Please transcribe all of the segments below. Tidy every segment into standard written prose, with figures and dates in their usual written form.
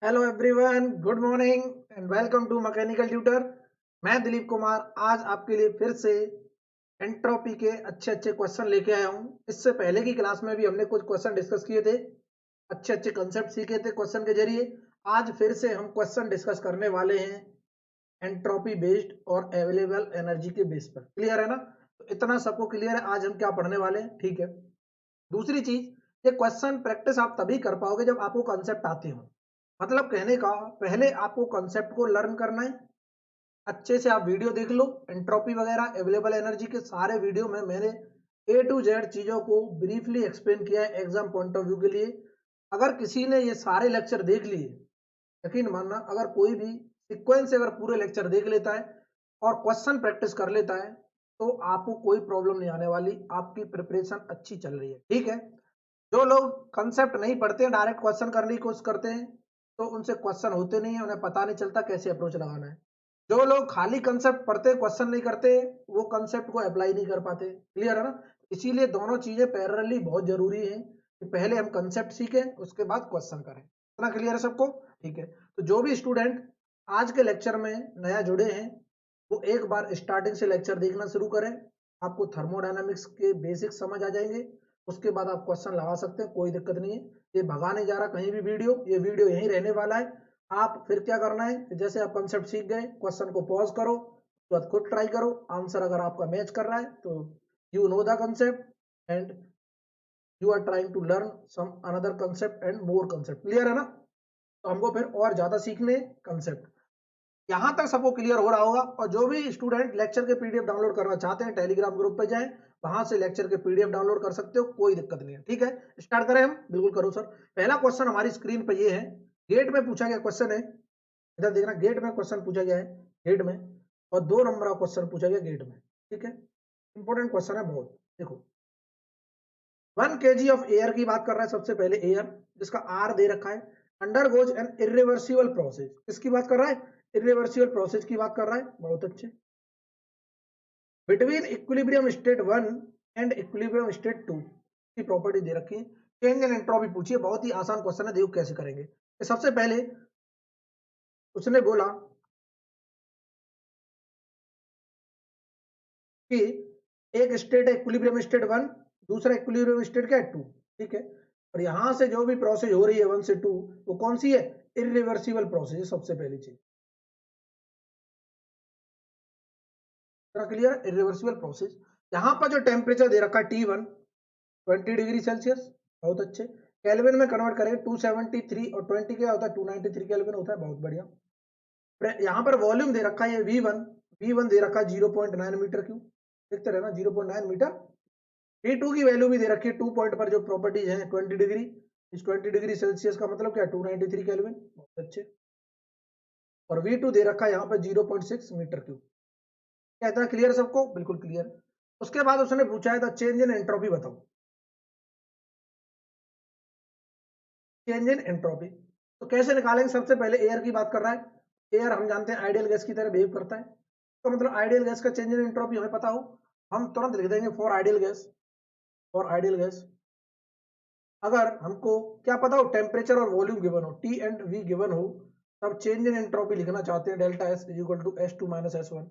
Hello everyone, good morning and welcome to mechanical tutor. मैं दिलीप कुमार आज आपके लिए फिर से एंट्रोपी के अच्छे अच्छे क्वेश्चन लेके आया हूँ। इससे पहले की क्लास में भी हमने कुछ क्वेश्चन डिस्कस किए थे, अच्छे अच्छे कंसेप्ट सीखे थे क्वेश्चन के जरिए। आज फिर से हम क्वेश्चन डिस्कस करने वाले हैं एंट्रोपी बेस्ड और अवेलेबल एनर्जी के बेस पर। क्लियर है ना? तो इतना सबको क्लियर है आज हम क्या पढ़ने वाले हैं। ठीक है, दूसरी चीज, ये क्वेश्चन प्रैक्टिस आप तभी कर पाओगे जब आपको कॉन्सेप्ट आते हो। मतलब कहने का, पहले आपको कॉन्सेप्ट को लर्न करना है, अच्छे से आप वीडियो देख लो। एंट्रोपी वगैरह अवेलेबल एनर्जी के सारे वीडियो में मैंने ए टू जेड चीजों को ब्रीफली एक्सप्लेन किया है एग्जाम पॉइंट ऑफ व्यू के लिए। अगर किसी ने ये सारे लेक्चर देख लिए, यकीन मानना, अगर कोई भी सीक्वेंस से अगर पूरे लेक्चर देख लेता है और क्वेश्चन प्रैक्टिस कर लेता है तो आपको कोई प्रॉब्लम नहीं आने वाली, आपकी प्रिपरेशन अच्छी चल रही है। ठीक है, जो लोग कंसेप्ट नहीं पढ़ते हैं, डायरेक्ट क्वेश्चन करने की कोशिश करते हैं, तो उनसे क्वेश्चन होते नहीं है, उन्हें पता नहीं चलता कैसे अप्रोच लगाना है। जो लोग खाली कंसेप्ट पढ़ते, क्वेश्चन नहीं करते, वो कंसेप्ट को अप्लाई नहीं कर पाते। क्लियर है ना? इसीलिए दोनों चीजें पैरेलली बहुत जरूरी है कि पहले हम कंसेप्ट सीखें, उसके बाद क्वेश्चन करें। इतना क्लियर है सबको? ठीक है, तो जो भी स्टूडेंट आज के लेक्चर में नया जुड़े हैं वो एक बार स्टार्टिंग से लेक्चर देखना शुरू करें। आपको थर्मोडायनामिक्स के बेसिक समझ आ जाएंगे, उसके बाद आप क्वेश्चन लगा सकते हैं, कोई दिक्कत नहीं है। ये भगा नहीं जा रहा कहीं भी वीडियो, ये वीडियो यहीं रहने वाला है। आप फिर क्या करना है, जैसे आप कंसेप्ट सीख गए, क्वेश्चन को पॉज करो, उसके बाद खुद ट्राई करो। आंसर अगर आपका मैच कर रहा है तो you know the concept and you are trying to learn some another concept and more concept. Clear है ना? तो हमको फिर और ज्यादा सीखने कंसेप्ट। यहाँ तक सबको क्लियर हो रहा होगा। और जो भी स्टूडेंट लेक्चर के पीडीएफ डाउनलोड करना चाहते हैं, टेलीग्राम ग्रुप पे जाएं, वहां से लेक्चर के पीडीएफ डाउनलोड कर सकते हो, कोई दिक्कत नहीं है। ठीक है, स्टार्ट करें हम? बिल्कुल करो सर। पहला क्वेश्चन हमारी स्क्रीन पे ये है, गेट में पूछा गया क्वेश्चन है। इधर देखना, गेट में क्वेश्चन पूछा गया है, गेट में, और 2 नंबर का क्वेश्चन पूछा गया गेट में। ठीक है, इंपॉर्टेंट क्वेश्चन है बहुत। देखो, 1 kg ऑफ एयर की बात कर रहा है। सबसे पहले एयर, जिसका आर दे रखा है, undergoes an irreversible process. किसकी बात कर रहा है? इरिवर्सिबल प्रोसेस की बात कर रहा है। बहुत अच्छे। Between equilibrium state 1 and equilibrium state 2 की प्रॉपर्टी दे रखी है। चेंज इन एंट्रोपी पूछिए, बहुत ही आसान क्वेश्चन है, देखो कैसे करेंगे। सबसे पहले उसने बोला कि एक स्टेट है इक्विलिब्रियम स्टेट 1, दूसरा इक्विलिब्रियम स्टेट क्या है 2। ठीक है, और यहां से जो भी प्रोसेस हो रही है 1 से 2, वो कौन सी है? इरिवर्सिबल प्रोसेस है, सबसे पहली चीज। क्लियर है? Irreversible process. यहां पर जो टेम्परेचर दे रखा है T1 20 डिग्री सेल्सियस, बहुत अच्छे। केल्विन में कन्वर्ट करेंगे 273, और 20 क्या होता है? 293 केल्विन होता है। बहुत बढ़िया। यहाँ पर वॉल्यूम दे रखा है ये V1, V1 दे रखा है 0.9 मीटर क्यूब। देखते रहना, 0.9 मीटर। T2 की वैल्यू भी दे रखी है, 2 पॉइंट पर जो प्रॉपर्टीज है 20 डिग्री। इस 20 डिग्री सेल्सियस का मतलब क्या है? 293 केल्विन। बहुत अच्छे। और V2 दे रखा है यहाँ पर 0.6 मीटर क्यूब। क्या इतना क्लियर है सबको? बिल्कुल क्लियर है। उसके बाद उसने पूछा है द चेंज इन एंट्रोपी बताओ। चेंज इन एंट्रोपी तो कैसे निकालेंगे? सबसे पहले एयर की बात कर रहा है। एयर हम जानते हैं आइडियल गैस की तरह बिहेव करता है, तो मतलब आइडियल गैस का चेंज इन एंट्रोपी हमें पता हो, हम तुरंत लिख देंगे for ideal gas. For ideal gas, अगर हमको क्या पता हो, टेम्परेचर और वॉल्यूम गिवन हो, टी एंड वी गिवन हो, तब चेंज इन एंट्रोपी लिखना चाहते हैं delta S is equal to S2 minus S1।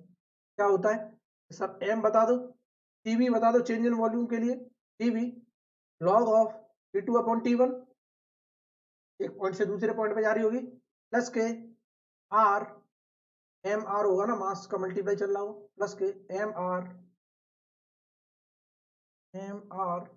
क्या होता है सब? एम बता दो, टीवी बता दो चेंज इन वॉल्यूम के लिए। TV log of T2 upon T1, एक पॉइंट से दूसरे पॉइंट पे जा रही होगी, प्लस के आर, एम आर होगा ना, मास का मल्टीप्लाई चल रहा हो, प्लस के M R, M R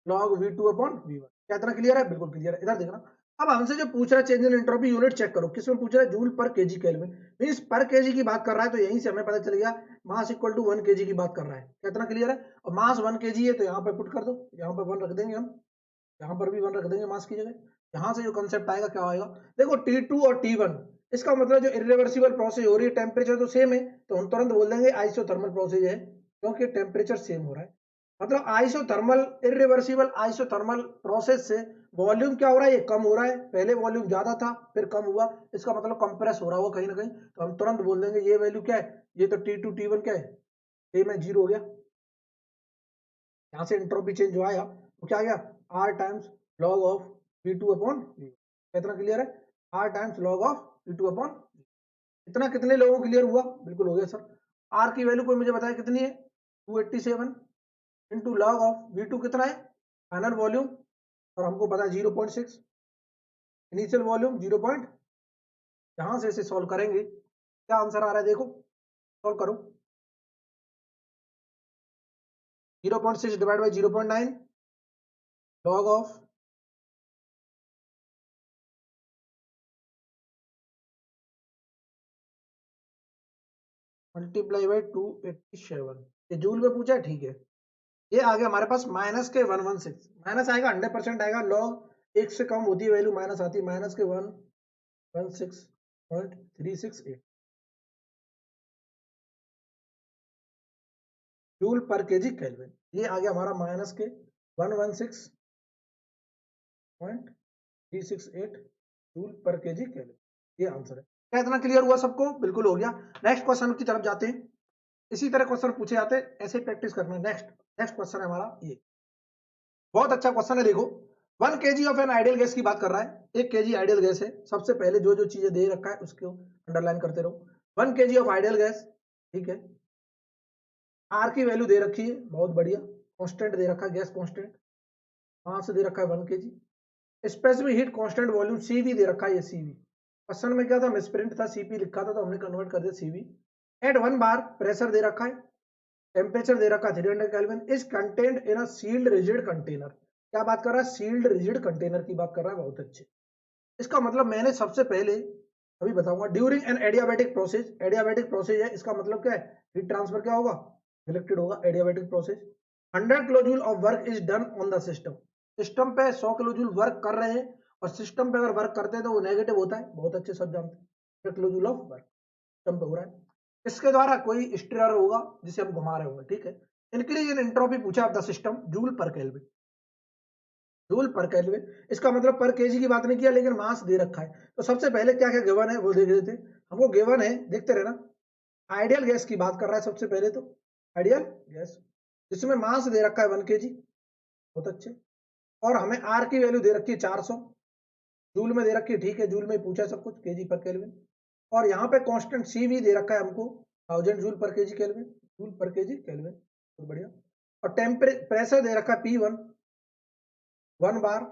log V2 upon V1। क्या इतना क्लियर है? बिल्कुल क्लियर है। इधर देखना, अब हमसे जो पूछ रहा है change in entropy unit check करो, किसमें पूछ रहा है? Joule per kg kelvin. Means per kg की बात कर रहा है, तो यहीं से हमें पता चल गया मास इक्वल टू 1 kg की बात कर रहा है। क्या इतना क्लियर है? और मास 1 kg है, तो यहाँ पे पुट कर दो, यहाँ पर 1 रख देंगे हम, यहाँ पर भी 1 रख देंगे मास की जगह। यहाँ से जो कंसेप्ट आएगा क्या आएगा? देखो T2 और T1, इसका मतलब जो इरिवर्सिबल प्रोसेस हो रही है, टेम्परेचर तो सेम है, तो हम तुरंत बोल देंगे आइसोथर्मल प्रोसेस है, क्योंकि टेम्परेचर सेम हो रहा है। मतलब आइसोथर्मल, इरिवर्सिबल आइसोथर्मल प्रोसेस से वॉल्यूम क्या हो रहा है? ये कम हो रहा है। पहले वॉल्यूम ज्यादा था, फिर कम हुआ, इसका मतलब कंप्रेस हो रहा होगा कहीं ना कहीं, तो हम तुरंत बोल देंगे ये वैल्यू क्या है? ये तो T2 T1 क्या है? सेम है, 0 हो गया। यहाँ से एंट्रोपी चेंज जो आया वो क्या आ गया? R times log of V2 upon कितना क्लियर है, R times log of V2 upon. इतना कितने लोगों को क्लियर हुआ? बिल्कुल हो गया सर। R की वैल्यू कोई मुझे बताया कितनी है, 287 इंटू log ऑफ V2 कितना है, फाइनल वॉल्यूम, और हमको पता है 0.6, इनिशियल वॉल्यूम 0. यहां से इसे सॉल्व करेंगे, क्या आंसर आ रहा है देखो, सॉल्व करो। 0.6 divide by 0.9 log of multiply by 287, ये जूल में पूछा है, ठीक है। ये आ गया हमारे पास माइनस के 116, माइनस आएगा 100% आएगा, लॉग एक से कम होती है वैल्यू माइनस आती है, माइनस के 116.368 जूल पर केजी केल्विन। ये आ गया हमारा माइनस के 116.368 जूल पर केजी केल्विन, ये आंसर है। क्या इतना क्लियर हुआ सबको? बिल्कुल हो गया। नेक्स्ट क्वेश्चन की तरफ जाते हैं। इसी तरह क्वेश्चन पूछे जाते हैं, ऐसे प्रैक्टिस करना है। नेक्स्ट क्वेश्चन है हमारा ये, बहुत अच्छा क्वेश्चन है, देखो। 1 kg of an ideal gas की बात कर रहा है, 1 kg आइडियल गैस है। सबसे पहले जो जो चीजें दे रखा है उसको अंडरलाइन करते रहो। 1 kg ऑफ आइडियल गैस, ठीक है। आर की वैल्यू दे रखी है, बहुत बढ़िया। कांस्टेंट दे रखा है, गैस कांस्टेंट वहां से दे रखा है 1 kg। Specific heat constant volume CV दे रखा है, ये सीवी। क्वेश्चन में क्या था, मिसप्रिंट था, सीपी लिखा था तो हमने कन्वर्ट कर दिया सीवी। एट 1 बार प्रेशर दे रखा है, टेम्परेचर दे रखा है 300 kelvin, is contained in a sealed rigid container. क्या बात कर रहा है, सील्ड रिजिड कंटेनर की बात कर रहा है, बहुत अच्छे। इसका मतलब मैंने सबसे पहले अभी बताऊंगा, during an adiabatic process, adiabatic process है, इसका मतलब क्या है, हीट ट्रांसफर क्या होगा, इलेक्ट्रिक होगा, adiabatic process. 100 kilo joule of work is done on the system, system पे 100 किलो जूल वर्क कर रहे हैं, और सिस्टम पे अगर वर्क करते हैं तो वो नेगेटिव होता है, बहुत अच्छे सब जानते हैं। 100 kilo joule of work system पे हो रहा है, इसके द्वारा कोई स्टीयर होगा जिसे हम घुमा रहे होंगे, ठीक है। इंक्रीज इन एंट्रोपी पूछा ऑफ द सिस्टम, जूल पर केल्विन, जूल पर केल्विन। इसका मतलब पर केजी की बात नहीं किया, लेकिन मास दे रखा है। तो सबसे पहले क्या क्या गिवन है वो देख लेते हैं। हमको गिवन है, देखते रहना। आइडियल गैस की बात कर रहा है सबसे पहले तो, आइडियल गैस जिसमें मास दे रखा है 1 kg, बहुत अच्छे। और हमें आर की वैल्यू दे रखी है 400, जूल में दे रखी है, ठीक है, जूल में पूछा सब कुछ, केजी पर केल्विन। और यहाँ पे कांस्टेंट सी भी दे रखा है हमको, 1000 joule per kg kelvin, joule per kg kelvin, बहुत बढ़िया। और टेम्परेचर दे रखा है P1, 1 बार,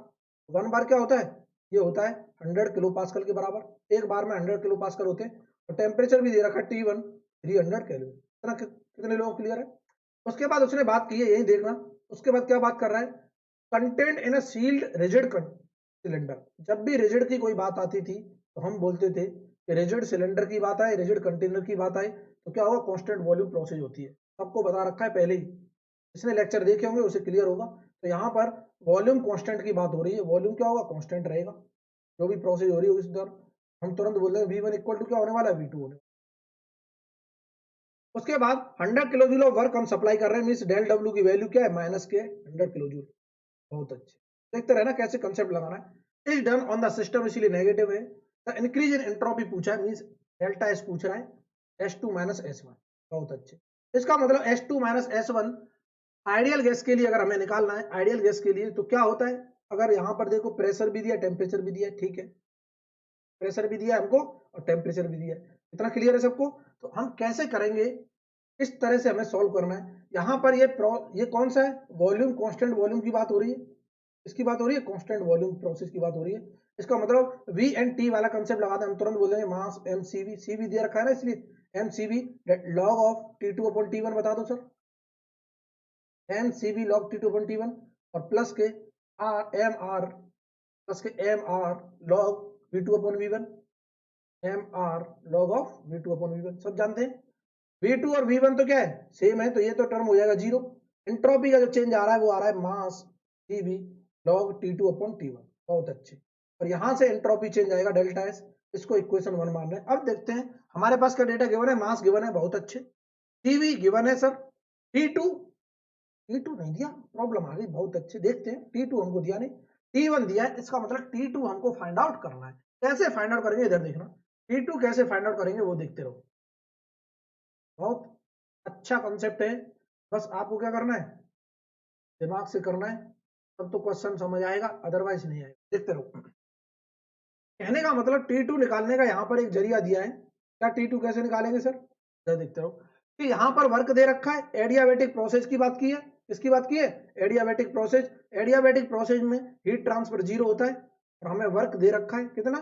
1 बार क्या होता है, ये होता है 100 किलो पास्कल के बराबर, एक बार में 100 किलो पास्कल होते हैं। और टेम्परेचर भी दे रखा है T1, 300 केल्विन। इतना कितने लोगों को क्लियर है? उसके बाद उसने बात की है, यही देखना। उसके बाद क्या बात कर रहा है, content in a sealed rigid cylinder. जब भी रिजिड की कोई बात आती थी तो हम बोलते थे कि रिजिड सिलेंडर की बात आए, रिजिड कंटेनर की बात आए तो क्या होगा, कांस्टेंट वॉल्यूम प्रोसेस होती है। सबको बता रखा है पहले ही, जिसने लेक्चर देखे होंगे उसे क्लियर होगा। तो यहाँ पर वॉल्यूम कांस्टेंट की बात हो रही है, वॉल्यूम क्या होगा, कांस्टेंट रहेगा, जो भी प्रोसेस हो रही होगी इस दौरान। हम तुरंत बोल रहे हैं V1 इक्वल टू क्या होने वाला है, V2 होने। उसके बाद 100 किलो जूल ऑफ वर्क हम सप्लाई कर रहे हैं, मींस डेल डब्ल्यू की वैल्यू क्या है, माइनस के 100 किलो जूल, बहुत अच्छे। देखते रहना कैसे कंसेप्ट लगाना है। Is done on the system, इसीलिए नेगेटिव है। द इंक्रीज इन एंट्रोपी पूछा है, मींस डेल्टा एस पूछ रहा है, S2 माइनस S1, बहुत अच्छे। इसका मतलब S2 minus S1 ideal gas के लिए अगर हमें निकालना है, आइडियल गैस के लिए तो क्या होता है, अगर यहाँ पर देखो प्रेशर भी दिया, टेम्परेचर भी दिया, ठीक है, प्रेशर भी दिया हमको और टेम्परेचर भी दिया है। इतना क्लियर है सबको? तो हम कैसे करेंगे, इस तरह से हमें सॉल्व करना है। यहाँ पर ये कौन सा है, वॉल्यूम, कांस्टेंट वॉल्यूम की बात हो रही है, इसकी बात हो रही है, कांस्टेंट वॉल्यूम प्रोसेस की बात हो रही है। इसका मतलब वी एंड टी वाला कंसेप्ट लगाते हैं, हम तुरंत बोलेंगे mass M C V, C V दे रखा है ना, इसलिए M C V log of T2 upon T1 बता दो sir, M C V log T2 upon T1, और प्लस के आर प्लस के M R log V2 upon V1, M R log of V2 upon V1, सब जानते हैं। V2 और V1 तो क्या है, सेम है, तो ये तो टर्म हो जाएगा जीरो। एंट्रोपी का जो चेंज आ रहा है वो आ रहा है मास CV log T2 upon T1, बहुत अच्छे। और यहां से एंट्रोपी चेंज आएगा डेल्टा एस, इसको इक्वेशन 1 मान रहे हैं। अब देखते हैं हमारे पास क्या डेटा गिवन है, मास गिवन है, बहुत अच्छे। CV गिवन है सर, T2 नहीं दिया, प्रॉब्लम आ गई, बहुत अच्छे। देखते हैं, T2 हमको दिया नहीं, T1 दिया है, इसका मतलब T2 हमको फाइंड आउट करना है। कैसे फाइंड आउट करेंगे, इधर देखना, T2 कैसे फाइंड आउट करेंगे वो देखते रहो, बहुत अच्छा कॉन्सेप्ट है। बस आपको क्या करना है, दिमाग से करना है। तब तो क्वेश्चन समझ आएगा, अदरवाइज नहीं आएगा। देखते रहो। कहने का मतलब T2 निकालने का यहाँ पर एक जरिया दिया है। क्या T2 कैसे निकालेंगे सर? देखते रहो कि यहाँ पर वर्क दे रखा है, एडियाबैटिक प्रोसेस की बात की है। किसकी बात की है? Adiabatic process. एडियाबैटिक प्रोसेस में हीट ट्रांसफर 0 होता है और हमें वर्क दे रखा है कितना?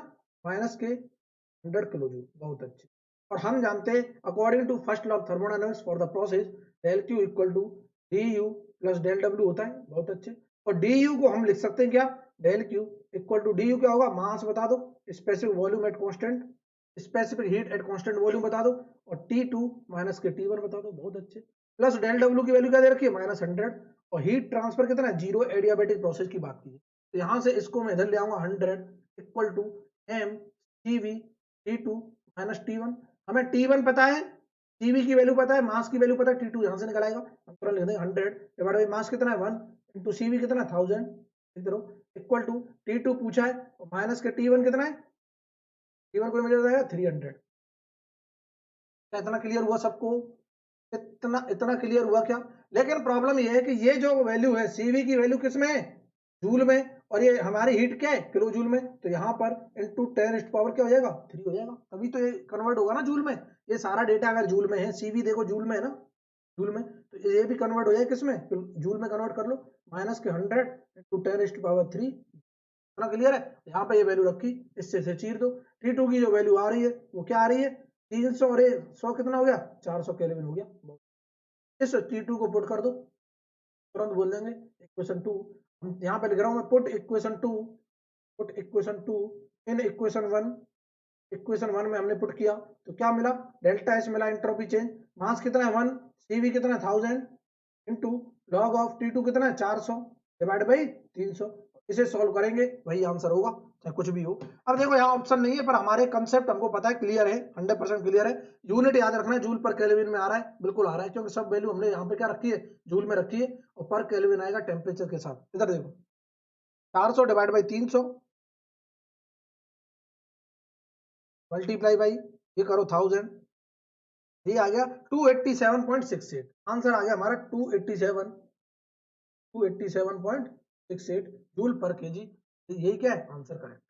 -100 किलो जूल। बहुत अच्छे। और हम जानते हैं according to first law of thermodynamics for the process del Q equal to du plus del W होता है। बहुत अच्छे। और du को हम लिख सकते हैं क्या? Del Q equal to du क्या होगा? मास बता दो, specific volume at constant, specific heat at constant volume बता दो, और T2 माइनस के T1 बता दो। बहुत अच्छे। प्लस डेल डब्ल्यू की वैल्यू क्या दे रखी है? -100। और हीट ट्रांसफर कितना है? 0 एडियाबैटिक प्रोसेस की बात की है। तो यहाँ से इसको मैं इधर ले आऊंगा 100 equal to m CV T2 minus T1। हमें T1 पता है, CV की वैल्यू पता है, मास की वैल्यू पता है, T2 यहाँ से निकल आएगा। हम तुरंत लिख देंगे 100 डिवाइड बाई मास कितना है 1 इंटू CV कितना है 1000 इक्वल टू T2 पूछा है और माइनस के T1 कितना है? T1 को मिल जाएगा 300। क्या इतना क्लियर हुआ सबको? इतना इतना क्लियर हुआ क्या? लेकिन प्रॉब्लम ये है कि ये जो वैल्यू है CV की वैल्यू किस में है? जूल में। और ये हमारी हीट क्या है? किलो जूल में। तो यहाँ पर इंटू 10 पावर क्या हो जाएगा? 3 हो जाएगा। तभी तो ये कन्वर्ट होगा ना जूल में। ये सारा डेटा अगर जूल में है, CV देखो जूल में है ना, जूल में, तो ये भी कन्वर्ट हो जाए किस में? जूल में कन्वर्ट कर लो। माइनस के 100 इंटू 10 पावर 3। इतना क्लियर है? यहाँ पे ये वैल्यू रखी, इससे से चीर दो। T2 की जो वैल्यू आ रही है वो क्या आ रही है? 300 और 100 कितना हो गया? 400 केल्विन हो गया। इस T2 को पुट कर दो, तुरंत बोल देंगे इक्वेशन 2। यहाँ पे लिख रहा हूँ मैं, put equation 2 in equation 1। Equation 1 में हमने पुट किया तो क्या मिला? डेल्टा एस मिला, एंट्रोपी चेंज। मास कितना है 1, CV कितना है 1000 इंटू लॉग ऑफ T2 कितना है 400 डिवाइड बाई 300। इसे सॉल्व करेंगे वही आंसर होगा, चाहे कुछ भी हो। अब देखो यहाँ ऑप्शन नहीं है, पर हमारे कंसेप्ट हमको पता है, क्लियर है, 100% क्लियर है। यूनिट याद रखना है, जूल पर केल्विन में आ रहा है, बिल्कुल आ रहा है, क्योंकि सब वैल्यू हमने यहाँ पे क्या रखी है? जूल में रखी है। और पर केल्विन आएगा टेम्परेचर के साथ। इधर देखो 400 डिवाइड बाई 300 मल्टीप्लाई बाई ये करो 1000, ये आ गया 287.68। आंसर आ गया हमारा 287.68 जूल पर केजी। यही क्या है? Answer correct.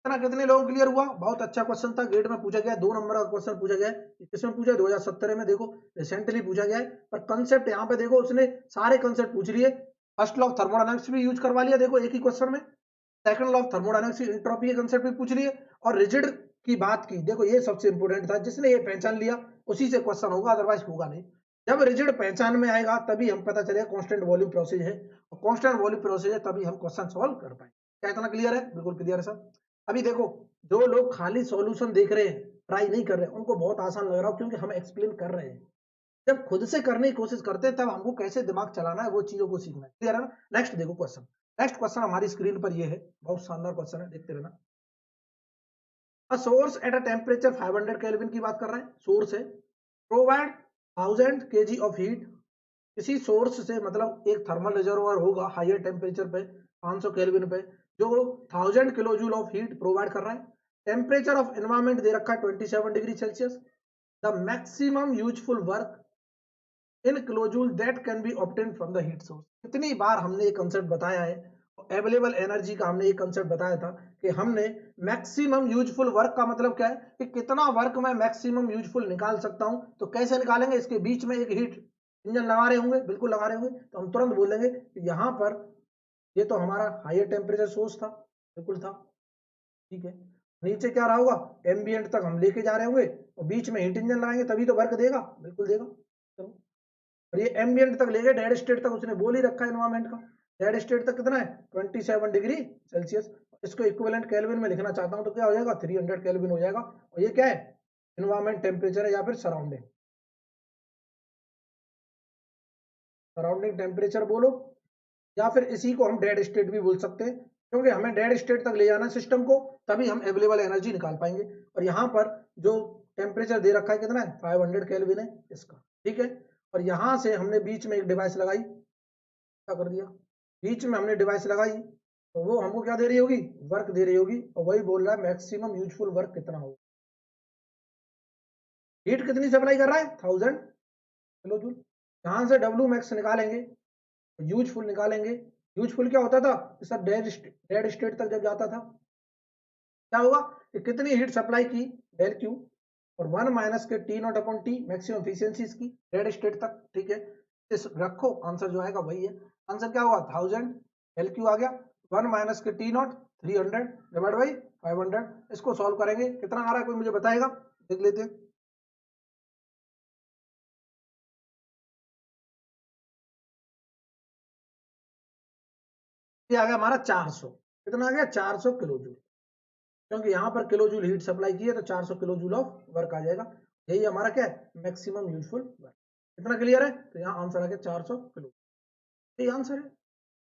इतना कितने लोगों को क्लियर हुआ? बहुत अच्छा क्वेश्चन था, गेट में पूछा गया, 2 नंबर का क्वेश्चन पूछा गया है। किसमें पूछा? 2017 में, देखो रिसेंटली पूछा गया है। पर कंसेप्ट यहाँ पे देखो, उसने सारे कंसेप्ट पूछ लिए। फर्स्ट लॉ ऑफ थर्मोडायनामिक्स भी यूज करवा लिया, देखो एक ही क्वेश्चन में। Second law of thermodynamics entropy के कंसेप्ट भी पूछ लिए, और रिजिड की बात की। देखो ये सबसे इंपॉर्टेंट था, जिसने ये पहचान लिया उसी से क्वेश्चन होगा, अदरवाइज होगा नहीं। जब रिजिड पहचान में आएगा तभी हम पता चलेगा कांस्टेंट वॉल्यूम प्रोसेस है, और कांस्टेंट वॉल्यूम प्रोसेस है तभी हम क्वेश्चन सॉल्व कर पाएंगे। क्या इतना क्लियर है? बिल्कुल क्लियर है सर। अभी देखो, जो लोग खाली सॉल्यूशन देख रहे हैं, ट्राई नहीं कर रहे हैं, उनको बहुत आसान लग रहा है, क्योंकि हम एक्सप्लेन कर रहे हैं। जब खुद से करने की कोशिश करते हैं तब हमको कैसे दिमाग चलाना है वो चीजों को सीखना है। क्लियर है ना? नेक्स्ट देखो क्वेश्चन। नेक्स्ट क्वेश्चन हमारी स्क्रीन पर ये है, बहुत शानदार क्वेश्चन है, देखते रहना। A source at a temperature 500 kelvin की बात कर रहे हैं, सोर्स है, प्रोवाइड 1000 kg ऑफ हीट। किसी सोर्स से, मतलब एक थर्मल रिजर्वर होगा हायर टेम्परेचर पे 500 केल्विन पे, जो 1000 kilo joule of heat provide कर रहा है। टेम्परेचर ऑफ एनवायरमेंट दे रखा है 27 degree Celsius. The maximum useful work in kilojoule that can be obtain from the heat source. कितनी बार हमने ये कंसेप्ट बताया है, अवेलेबल एनर्जी का हमने ये कंसेप्ट बताया था कि हमने मैक्सिमम यूजफुल वर्क का मतलब क्या है कि कितना वर्क मैं मैक्सिमम यूजफुल निकाल सकता हूं। तो कैसे निकालेंगे? इसके बीच में एक हीट इंजन लगा रहे होंगे, बिल्कुल लगा रहे होंगे, तो हम तुरंत बोल देंगे कि यहाँ पर ये तो हमारा हायर टेम्परेचर सोर्स था, बिल्कुल था, ठीक है। नीचे क्या रहा होगा? एम्बियंट तक हम लेके जा रहे होंगे, और बीच में हीट इंजन लगाएंगे तभी तो वर्क देगा, बिल्कुल देगा। चलो, और ये एम्बियंट तक ले गए, डेड स्टेट तक उसने बोल ही रखा है एनवायरमेंट का। डेड स्टेट तक कितना है? 27 डिग्री सेल्सियस। इसको इक्विवेलेंट केल्विन में लिखना चाहता हूं तो क्या हो जाएगा? 300 केल्विन हो जाएगा। और ये क्या है? एनवायरमेंट टेम्परेचर है, या फिर सराउंडिंग सराउंडिंग टेम्परेचर बोलो, या फिर इसी को हम डेड स्टेट भी बोल सकते हैं, क्योंकि हमें डेड स्टेट तक ले जाना सिस्टम को, तभी हम अवेलेबल एनर्जी निकाल पाएंगे। और यहाँ पर जो टेम्परेचर दे रखा है कितना है? 500 केल्विन है इसका, ठीक है। और यहाँ से हमने बीच में एक डिवाइस लगाई, क्या कर दिया? बीच में हमने डिवाइस लगाई, तो वो हमको क्या दे रही होगी? वर्क दे रही होगी, और वही बोल रहा है मैक्सिमम यूजफुल वर्क कितना होगा। हीट कितनी सप्लाई कर रहा है? 1000 किलो जूल। यहाँ से डब्ल्यू मैक्स निकालेंगे, यूजफुल निकालेंगे, यूजफुल क्या होता था सर, डेड स्टेट तक जब जाता था क्या हुआ कि कितनी हीट सप्लाई की, डेल क्यू, और 1 माइनस के T not upon T maximum efficiency की डेड स्टेट तक, ठीक है। इस रखो, आंसर जो आएगा वही है। आंसर क्या हुआ 1000, डेल क्यू आ गया 1 माइनस के टी नॉट 300 डिवाइड बाई 500। इसको सॉल्व करेंगे, कितना आ रहा है कोई मुझे बताएगा, देख लेते हैं। ये आ गया हमारा 400, कितना आ गया 400 किलो जूल, क्योंकि यहाँ पर किलो जूल हीट सप्लाई की है तो 400 किलो जूल ऑफ वर्क आ जाएगा। यही हमारा क्या है मैक्सिमम यूजफुल वर्क। इतना क्लियर है, तो यहाँ आंसर आ गया 400 किलो, यही आंसर है।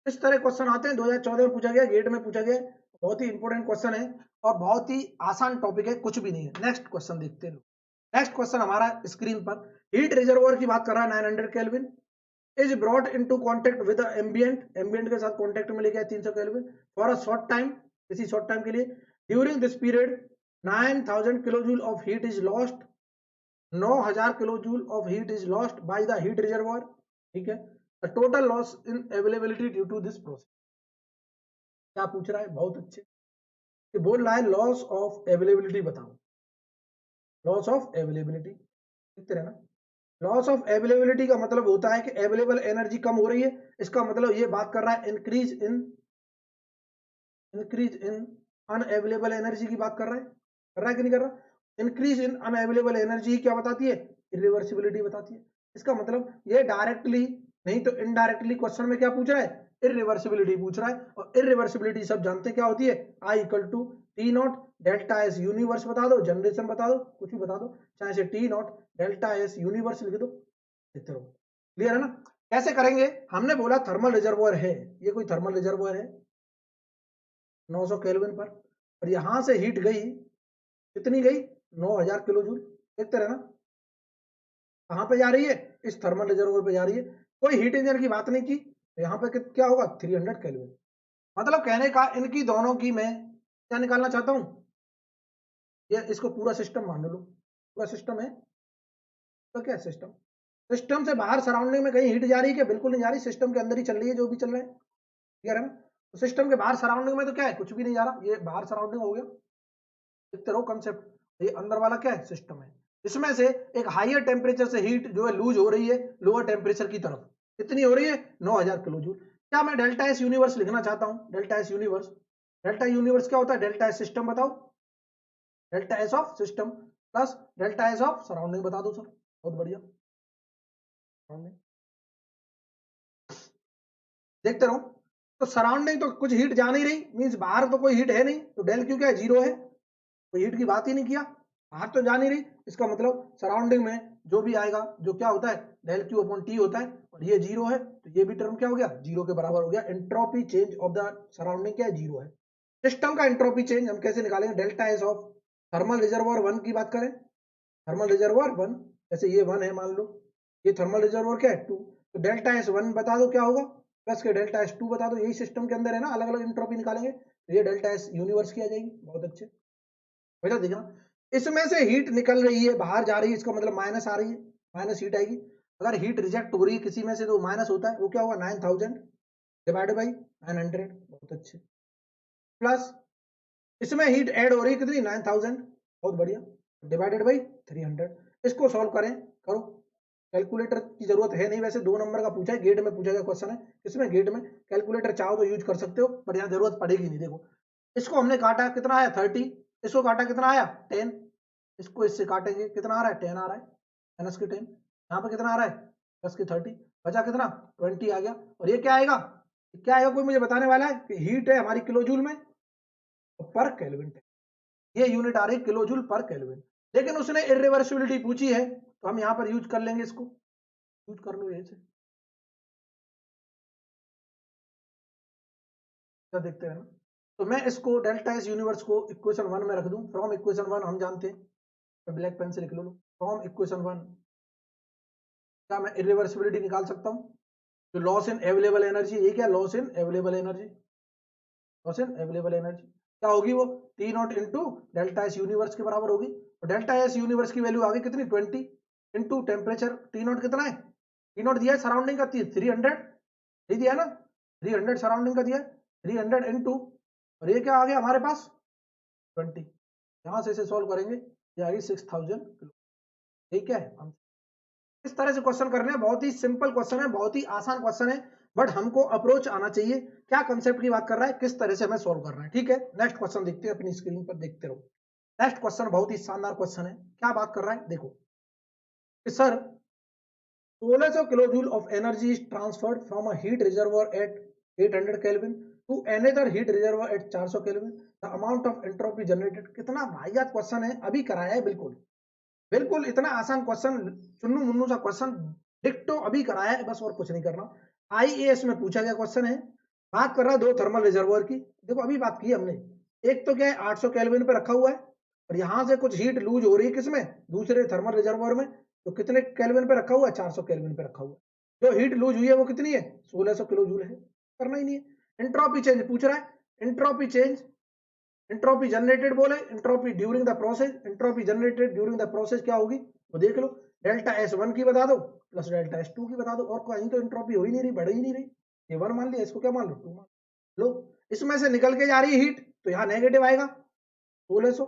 इस तरह क्वेश्चन आते हैं, 2014 में पूछा गया, गेट में पूछा गया, बहुत ही इंपॉर्टेंट क्वेश्चन है और बहुत ही आसान टॉपिक है, कुछ भी नहीं है। नेक्स्ट क्वेश्चन देखते हैं। नेक्स्ट क्वेश्चन हमारा स्क्रीन पर हीट रिजर्वोयर की बात कर रहा है, 900 kelvin is brought into contact with ambient, ambient के साथ कांटेक्ट में लेके 300 kelvin for a short time, किसी शॉर्ट टाइम के लिए। During this period 9000 kilo joule of heat is lost, 9000 kilo joule of heat is lost by the heat reservoir, ठीक है। The total loss in availability due to this process. क्या पूछ रहा है, बहुत अच्छे, कि बोल रहा है लॉस ऑफ अवेलेबिलिटी बताओ, लॉस ऑफ अवेलेबिलिटी, लिखते रहना। लॉस ऑफ अवेलेबिलिटी का मतलब होता है कि अवेलेबल एनर्जी कम हो रही है, इसका मतलब ये बात कर रहा है इंक्रीज इन अनअवेलेबल एनर्जी की बात कर रहा है कि नहीं कर रहा। इंक्रीज इन अनअवेलेबल एनर्जी क्या बताती है, इरिवर्सिबिलिटी बताती है। इसका मतलब ये डायरेक्टली नहीं तो इनडायरेक्टली क्वेश्चन में क्या पूछ रहा है, इरिवर्सिबिलिटी पूछ रहा है। और इरिवर्सिबिलिटी सब जानते हैं क्या होती है, I equal to T not delta S universe बता दो, जनरेशन बता दो, कुछ भी बता दो, चाहे से T not delta S universe लिख दो, देखते रहो। क्लियर है ना। कैसे करेंगे, हमने बोला थर्मल रिजर्वोयर है, ये कोई थर्मल रिजर्वोयर है 900 केल्विन पर, और यहां से हीट गई, कितनी गई 9000 किलो जूल, देखते रहना। कहां पे जा रही है, इस थर्मल रिजर्वोयर पे जा रही है, कोई हीट इंजन की बात नहीं की, तो यहाँ पे क्या होगा 300 केल्विन। मतलब कहने का इनकी दोनों की मैं क्या निकालना चाहता हूं, ये इसको पूरा सिस्टम मान लो, पूरा सिस्टम है तो क्या सिस्टम, सिस्टम से बाहर सराउंडिंग में कहीं हीट जा रही है क्या, बिल्कुल नहीं जा रही, सिस्टम के अंदर ही चल रही है जो भी चल रहा है, क्लियर है ना। तो सिस्टम के बाहर सराउंडिंग में तो क्या है, कुछ भी नहीं जा रहा, ये बाहर सराउंडिंग हो गया, देखते रहो कंसेप्ट। ये अंदर वाला क्या है सिस्टम है, इसमें से एक हाईयर टेम्परेचर से हीट जो है लूज हो रही है लोअर टेम्परेचर की तरफ, कितनी हो रही है 9000 किलो जूल। क्या मैं डेल्टा एस यूनिवर्स लिखना चाहता हूं, delta S universe, delta universe क्या होता है, डेल्टा एस सिस्टम बताओ, delta S of system plus delta S of surrounding बता दो सर, बहुत बढ़िया। देखते रहो, तो सराउंडिंग तो कुछ हीट जा नहीं रही, मींस बाहर तो कोई हीट है नहीं, तो डेल क्यू क्या है, जीरो है, कोई हीट की बात ही नहीं किया, बाहर तो जा नहीं रही, इसका मतलब सराउंडिंग में जो भी आएगा जो क्या होता है डेल क्यू अपॉन टी होता है, और ये जीरो है, तो ये भी टर्म क्या हो गया जीरो के बराबर हो गया। Entropy change of the surrounding क्या है, जीरो है। सिस्टम का एंट्रोपी चेंज हम कैसे निकालेंगे, delta S of thermal reservoir 1 की बात करें, थर्मल रिजर्वोयर 1, जैसे ये 1 है मान लो, ये थर्मल रिजर्वोयर क्या है 2, तो डेल्टा एस 1 बता दो क्या होगा, प्लस के डेल्टा एस 2 बता दो, यही सिस्टम के अंदर है ना, अलग अलग एंट्रोपी निकालेंगे, तो ये डेल्टा एस यूनिवर्स की आ जाएगी, बहुत अच्छे। बेटा देखना, इसमें से हीट निकल रही है बाहर जा रही है, इसका मतलब माइनस आ रही है, माइनस हीट आएगी। अगर हीट रिजेक्ट हो रही है किसी में से तो माइनस होता है, वो क्या होगा 9000 डिवाइडेड बाई 900, बहुत अच्छे, प्लस इसमें हीट ऐड हो रही है कितनी 9000, बहुत बढ़िया, डिवाइडेड बाई 300। इसको सॉल्व करें, करो, कैलकुलेटर की जरूरत है नहीं, वैसे 2 नंबर का पूछा है, गेट में पूछा गया क्वेश्चन है, इसमें गेट में कैलकुलेटर चाहो तो यूज कर सकते हो, पर यहाँ जरूरत पड़ेगी नहीं। देखो इसको हमने काटा, कितना आया 30, इसको काटा कितना आया 10, इसको इससे काटेंगे कितना आ रहा है 10 आ रहा है, माइनस के 10, यहाँ पे कितना आ रहा है प्लस के 30, बचा कितना 20 आ गया। और ये क्या आएगा, क्या आएगा कोई मुझे बताने वाला है, कि हीट है हमारी किलो जूल में पर केल्विन, ये यूनिट आ रही किलो जूल पर केल्विन, लेकिन उसने इरिवर्सिबिलिटी पूछी है तो हम यहाँ पर यूज कर लेंगे, इसको यूज कर लो, यही से क्या देखते हैं ना। तो मैं इसको डेल्टा एस यूनिवर्स को इक्वेशन 1 में रख दूं, फ्रॉम इक्वेशन 1 हम जानते हैं, तो ब्लैक पेन से लिख लो, फ्रॉम इक्वेशन 1 क्या मैं इरिवर्सिबिलिटी निकाल सकता हूँ, तो लॉस इन अवेलेबल एनर्जी, ये क्या loss in available energy, loss in available energy क्या होगी, वो T not into delta S universe के बराबर होगी, और डेल्टा एस यूनिवर्स की वैल्यू आ गई कितनी 20 इंटू टेम्परेचर, टी नॉट कितना है, टी नॉट दिया है सराउंडिंग का 300, नहीं दिया ना, 300 सराउंडिंग का दिया है, 300 इनटू, और ये क्या आ गया हमारे पास 20। यहां से इसे सॉल्व करेंगे, ये आ गई 6000 किलो। ठीक है, हम इस तरह से क्वेश्चन करने हैं, बहुत ही सिंपल क्वेश्चन है, बहुत ही आसान क्वेश्चन है, बट हमको अप्रोच आना चाहिए, क्या कंसेप्ट की बात कर रहा है, किस तरह से हमें सॉल्व करना है। ठीक है, नेक्स्ट क्वेश्चन देखते हैं, अपनी स्क्रीन पर देखते रहो। नेक्स्ट क्वेश्चन बहुत ही शानदार क्वेश्चन है, क्या बात कर रहा है देखो कि sir 1600 kilojule of energy is transferred from a heat reservoir at 800 Kelvin to another heat reservoir at 400 Kelvin. The amount of entropy generated. कितना वाहियात क्वेश्चन है, अभी कराया है, बिल्कुल बिल्कुल इतना आसान क्वेश्चन, चुन्नू मुन्नू सा क्वेश्चन, डिक्टो अभी कराया है, बस और कुछ नहीं करना। आईएएस में पूछा गया क्वेश्चन है, बात कर रहा है दो थर्मल रिजर्वर की। देखो अभी बात की हमने, एक तो क्या है 800 केल्विन पे रखा हुआ है, और यहां से कुछ हीट लूज हो रही है किसमें, दूसरे थर्मल रिजर्वर में, तो कितने केल्विन पे रखा हुआ है, 400 केल्विन पे रखा हुआ है। जो हीट लूज हुई है वो कितनी है, 1600 किलो जूल है, करना ही नहीं है। एंट्रोपी चेंज पूछ रहा है, एंट्रोपी चेंज, एंट्रोपी जनरेटेड बोले, entropy during the process, entropy generated during the process क्या होगी वो देख लो, डेल्टा S1 की बता दो प्लस डेल्टा S2 की बता दो, और कहीं तो एंट्रोपी हो ही नहीं रही, बढ़ ही नहीं रही। ये 1 मान लिया, इसको क्या मान लो 2 मान लो। इसमें से निकल के जा रही है हीट, तो यहाँ नेगेटिव आएगा 1600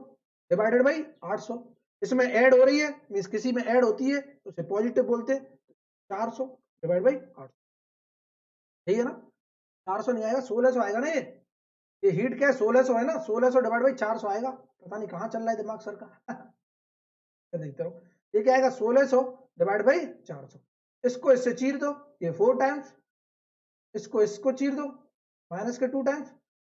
डिवाइडेड बाई 800, इसमें ऐड हो रही है मीन्स किसी में ऐड होती है तो उसे पॉजिटिव बोलते हैं, 400 डिवाइड बाई 800, यही है ना, 400 नहीं आएगा 1600 आएगा ना। ये हीट क्या है 1600 है ना, 1600 डिवाइड बाई 400 आएगा, पता नहीं कहाँ चल रहा है दिमाग सर का। देखते रहो, ये क्या आएगा 1600 डिवाइड बाई 400, इसको इससे चीर दो, ये 4 टाइम्स, इसको चीर दो माइनस के 2 टाइम्स,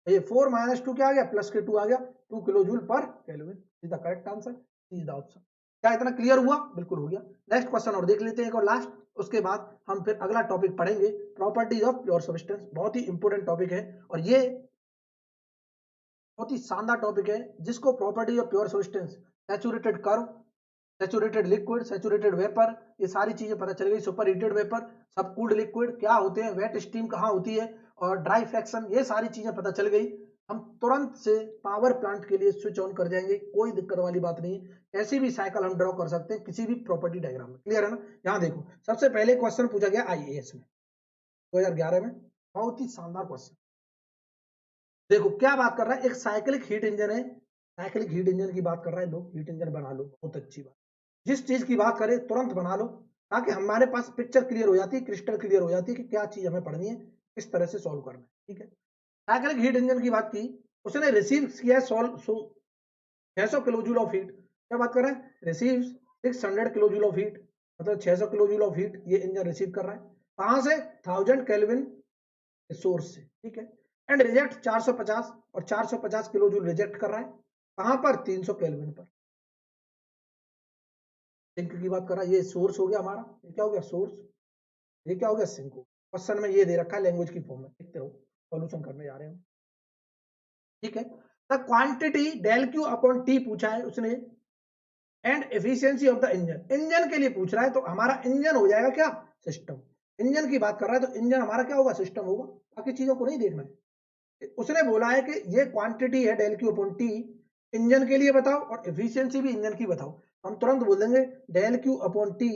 ये 4 माइनस 2 क्या आ गया, प्लस के 2 आ गया, 2 किलो जूल पर kelvin is the correct answer, is the option. क्या इतना क्लियर हुआ, बिल्कुल हो गया। नेक्स्ट क्वेश्चन और देख लेते हैं एक और लास्ट, उसके बाद हम फिर अगला टॉपिक पढ़ेंगे, प्रॉपर्टीज ऑफ प्योर सब्सटेंस, बहुत ही इंपॉर्टेंट टॉपिक है, और ये बहुत ही शानदार टॉपिक है, जिसको property of pure substance, saturated curve, saturated liquid, saturated vapour, ये सारी चीजें पता चल गई, सुपर हीटेड वेपर, सब कूल्ड लिक्विड क्या होते हैं, वेट स्टीम कहाँ होती है, और ड्राई फ्रैक्शन, ये सारी चीजें पता चल गई। हम तुरंत से पावर प्लांट के लिए स्विच ऑन कर जाएंगे, कोई दिक्कत वाली बात नहीं है, ऐसी भी साइकिल हम ड्रॉ कर सकते हैं किसी भी प्रॉपर्टी डायग्राम में, क्लियर है ना। यहाँ देखो सबसे पहले क्वेश्चन पूछा गया आईएएस में 2011 में, बहुत ही शानदार क्वेश्चन। देखो क्या बात कर रहा है, एक साइक्लिक हीट इंजन है, साइक्लिक हीट इंजन की बात कर रहा है, लो हीट इंजन बना लो, बहुत अच्छी बात, जिस चीज की बात करें तुरंत बना लो, ताकि हमारे पास पिक्चर क्लियर हो जाती है, क्रिस्टल क्लियर हो जाती है कि क्या चीज हमें पढ़नी है, किस तरह से सॉल्व करना है। ठीक है, साइक्लिक हीट इंजन की बात की, उसने रिसीव किया solve 600 kilo joule of heat, क्या बात कर रहे हैं, receive 600 kilo joule of heat, मतलब 600 किलो जूल ऑफ हीट ये इंजन रिसीव कर रहा है, कहां से, 1000 केल्विन सोर्स से। ठीक है, एंड रिजेक्ट 450, और 450 किलो जूल रिजेक्ट कर रहा है, कहां पर, 300 केल्विन पर। सिंक की बात कर रहा है, ये सोर्स हो गया हमारा, ये क्या हो गया सोर्स, ये क्या हो गया सिंक। क्वेश्चन में ये दे रखा है लैंग्वेज की फॉर्म में, देखते रहो सॉल्यूशन करने जा रहे हैं। ठीक है, the quantity del Q upon T पूछा है उसने, and efficiency of the engine, engine के लिए पूछ रहा है, तो हमारा इंजन हो जाएगा क्या, सिस्टम। इंजन की बात कर रहा है तो इंजन हमारा क्या होगा, सिस्टम होगा, बाकी चीजों को नहीं देखना है। उसने बोला है कि ये क्वांटिटी है del Q upon T, engine के लिए बताओ, और एफिशिएंसी भी इंजन की बताओ। हम तुरंत बोल देंगे del Q upon T,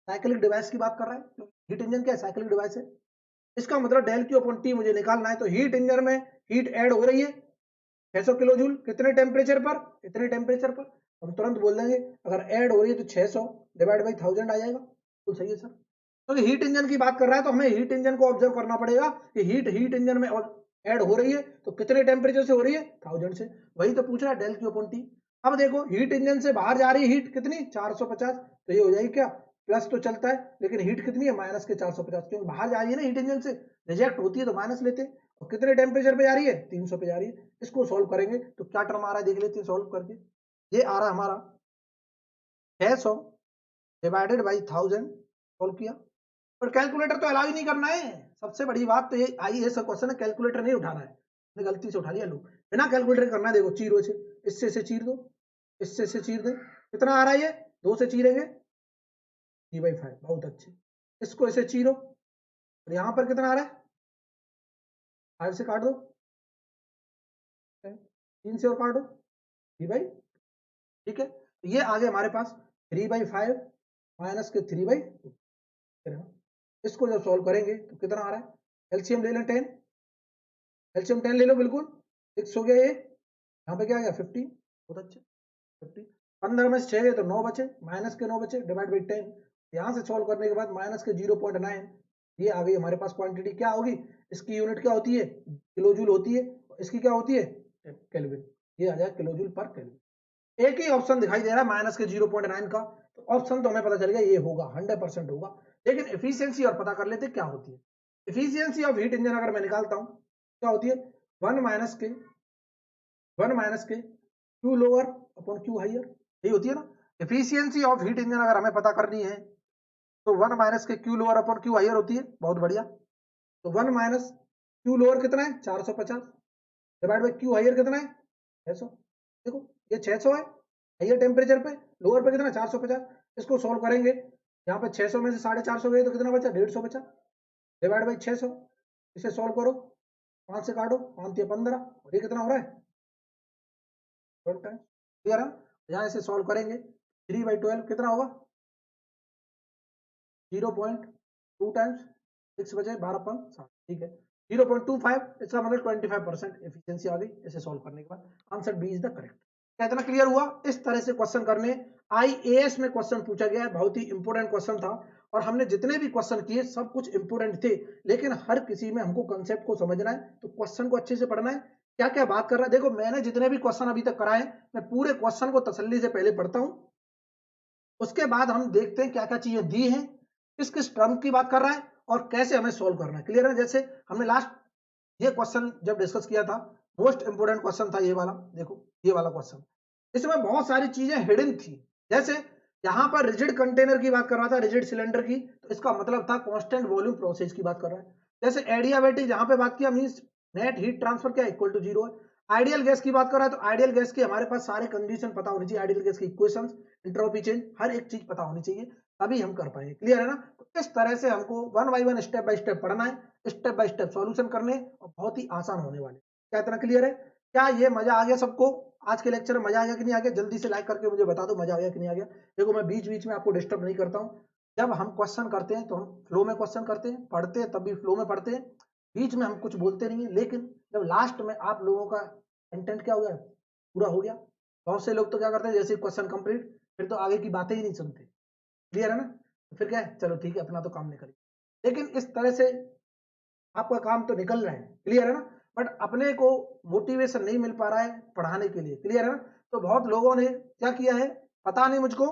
cyclic device की बात कर रहा है, हीट इंजन क्या है, साइक्लिक डिवाइस है, इसका मतलब डेल क्यू अपॉन टी मुझे निकालना है, तो हीट इंजन में हीट ऐड हो रही है 600 किलो जूल, कितने टेम्परेचर पर, इतने टेम्परेचर पर, हम तुरंत बोल देंगे अगर ऐड हो रही है तो 600 डिवाइड बाई 1000 आ जाएगा, तो सही है सर। तो हीट इंजन की बात कर रहा है, तो हमें हीट इंजन को ऑब्जर्व करना पड़ेगा कि हीट इंजन में ऐड हो रही है तो कितने टेम्परेचर से हो रही है, 1000 से, वही तो पूछ रहा है डेल क्यू अपॉन टी। अब देखो हीट इंजन से बाहर जा रही है हीट कितनी, 450, तो ये हो जाएगी क्या, प्लस तो चलता है लेकिन हीट कितनी है, माइनस के 450, क्योंकि बाहर जा रही है ना हीट इंजन से, रिजेक्ट होती है तो माइनस लेते हैं, और कितने टेम्परेचर पे जा रही है, 300 पे जा रही है। इसको सॉल्व करेंगे तो क्या टर्म आ रहा है देख लेते हैं सॉल्व करके, ये आ रहा है हमारा 600 डिवाइडेड बाई 1000, सॉल्व किया, पर कैलकुलेटर तो अलाउ ही नहीं करना है, सबसे बड़ी बात तो ये आई है क्वेश्चन है, कैलकुलेटर नहीं उठाना है, गलती से उठा लिया लोग, बिना कैलकुलेटर करना है। देखो चीरो से, इससे चीर दो, इससे चीर दे, कितना आ रहा है ये, 2 से चीरेंगे 3/5, बहुत अच्छे, इसको इसे चीरो, और यहाँ पर कितना आ रहा है, 5 से काट दो, 3 से और काटो 3/, ठीक है, तो ये आ गया हमारे पास 3/5 माइनस के 3/2, इसको जब सॉल्व करेंगे तो कितना आ रहा है, एलसीएम ले लें 10, एलसीएम 10 ले लो, बिल्कुल 6 हो गया ये, यहाँ पे क्या आ गया 15, बहुत अच्छे 15, 15 में से 6 गए तो 9 बचे, माइनस के 9 बचे, डिवाइड बाई 10, यहाँ से सॉल्व करने के बाद माइनस के 0.9, ये आ गई हमारे पास क्वांटिटी। क्या होगी इसकी यूनिट, क्या होती है किलो जूल होती है, इसकी क्या होती है केल्विन, ये आ जाए किलो जूल पर केल्विन। एक ही ऑप्शन दिखाई दे रहा है माइनस के 0.9 का, तो ऑप्शन तो हमें पता चल गया ये होगा 100% होगा। लेकिन एफिशिएंसी और पता कर लेते क्या होती है। एफिशिएंसी ऑफ हीट इंजन अगर मैं निकालता हूं क्या होती है, 1 माइनस के Q lower upon Q higher, यही होती है ना। एफिशिएंसी ऑफ हीट इंजन अगर हमें पता करनी है तो 1 माइनस के Q lower upon Q higher होती है, बहुत बढ़िया। तो 1 माइनस क्यू लोअर कितना है 450, डिवाइड बाई क्यू हाइयर कितना है 600। देखो ये 600 है हाइयर टेम्परेचर पे, लोअर पे कितना 450। इसको सोल्व करेंगे, यहाँ पे 600 में से 450 गए तो कितना बचा 150 बचा, डिवाइड बाई 600, इसे सोल्व करो, 5 से काटो, 5 या 15, और ये कितना हो रहा है 12 टाइम्स, क्लियर है। यहाँ इसे सोल्व करेंगे 3/12 कितना होगा 0.2 टाइम्स 6 बचे 12, ठीक है 0.25, इसका मतलब 25% एफिशिएंसी आ गई इसे सॉल्व करने के बाद। Answer B is the correct. क्या इतना क्लियर हुआ। इस तरह से क्वेश्चन करने आईएएस में क्वेश्चन पूछा गया है, बहुत ही इंपोर्टेंट क्वेश्चन था, और हमने जितने भी क्वेश्चन किए सब कुछ इंपोर्टेंट थे, लेकिन हर किसी में हमको कंसेप्ट को समझना है, तो क्वेश्चन को अच्छे से पढ़ना है, क्या क्या बात कर रहा है। देखो मैंने जितने भी क्वेश्चन अभी तक कराए, मैं पूरे क्वेश्चन को तसल्ली से पहले पढ़ता हूं, उसके बाद हम देखते हैं क्या क्या चीजें दी हैं, किस किस टर्म की बात कर रहा है और कैसे हमें सोल्व करना है, क्लियर है। जैसे हमने लास्ट ये क्वेश्चन जब डिस्कस किया था, मोस्ट इंपोर्टेंट क्वेश्चन था ये वाला, देखो ये वाला क्वेश्चन, इसमें बहुत सारी चीजें हिडन थी। जैसे यहां पर रिजिड कंटेनर की बात कर रहा था, रिजिड सिलेंडर की, तो इसका मतलब था कांस्टेंट वॉल्यूम प्रोसेस की बात कर रहा है। जैसे एडियाबेटिक जहां पे बात किया मींस नेट हीट ट्रांसफर क्या इक्वल टू 0 है। आइडियल गैस की बात कर रहा है तो आइडियल गैस के हमारे पास सारे कंडीशन पता होनी चाहिए, आइडियल गैस की इक्वेशंस, एंट्रोपी चेंज, हर एक चीज पता होनी चाहिए, तभी हम कर पाएंगे, क्लियर है ना। तो इस तरह से हमको one by one step by step पढ़ना है, स्टेप बाय स्टेप सॉल्यूशन करने, और बहुत ही आसान होने वाले। क्या इतना क्लियर है। क्या ये मजा आ गया सबको, आज के लेक्चर में मजा आ गया कि नहीं आ गया, जल्दी से लाइक करके मुझे बता दो मजा आ गया कि नहीं आ गया। देखो मैं बीच बीच में आपको डिस्टर्ब नहीं करता हूँ, जब हम क्वेश्चन करते हैं तो हम फ्लो में क्वेश्चन करते हैं, पढ़ते हैं तब भी फ्लो में पढ़ते हैं, बीच में हम कुछ बोलते नहीं है, लेकिन जब लास्ट में आप लोगों का कंटेंट क्या हो गया पूरा हो गया। बहुत से लोग तो क्या करते हैं जैसे क्वेश्चन कंप्लीट फिर तो आगे की बातें ही नहीं सुनते, क्लियर है ना। तो फिर क्या है, चलो ठीक है अपना तो काम निकल, लेकिन इस तरह से आपका काम तो निकल रहा है, क्लियर है ना। बट अपने को मोटिवेशन नहीं मिल पा रहा है पढ़ाने के लिए, क्लियर है ना। तो बहुत लोगों ने क्या किया है पता नहीं मुझको,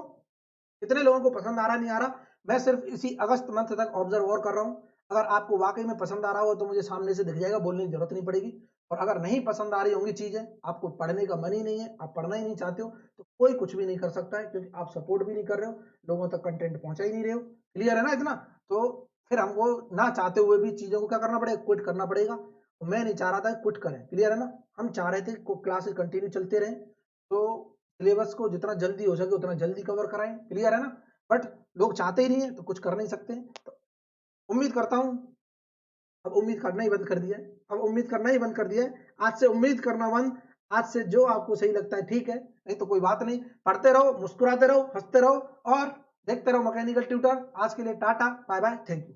कितने लोगों को पसंद आ रहा नहीं आ रहा, मैं सिर्फ इसी अगस्त मंथ तक ऑब्जर्व और कर रहा हूँ। अगर आपको वाकई में पसंद आ रहा हो तो मुझे सामने से दिख जाएगा, बोलने की जरूरत नहीं पड़ेगी। और अगर नहीं पसंद आ रही होंगी चीजें, आपको पढ़ने का मन ही नहीं है, आप पढ़ना ही नहीं चाहते हो, तो कोई कुछ भी नहीं कर सकता है, क्योंकि आप सपोर्ट भी नहीं कर रहे हो, लोगों तक कंटेंट पहुंचा ही नहीं रहे हो, क्लियर है ना इतना। तो फिर हमको ना चाहते हुए भी चीजों को क्या करना पड़ेगा, क्विट करना पड़ेगा। तो मैं नहीं चाह रहा था क्विट करें, क्लियर है ना। हम चाह रहे थे क्लासेस कंटिन्यू चलते रहे, तो सिलेबस को जितना जल्दी हो सके उतना जल्दी कवर कराएं, क्लियर है ना। बट लोग चाहते ही नहीं है तो कुछ कर नहीं सकते। तो उम्मीद करता हूं, अब उम्मीद करना ही बंद कर दिया है, अब उम्मीद करना ही बंद कर दिया है, आज से उम्मीद करना बंद। आज से जो आपको सही लगता है ठीक है, नहीं तो कोई बात नहीं, पढ़ते रहो, मुस्कुराते रहो, हंसते रहो, और देखते रहो मैकेनिकल ट्यूटर। आज के लिए tata bye bye, thank you.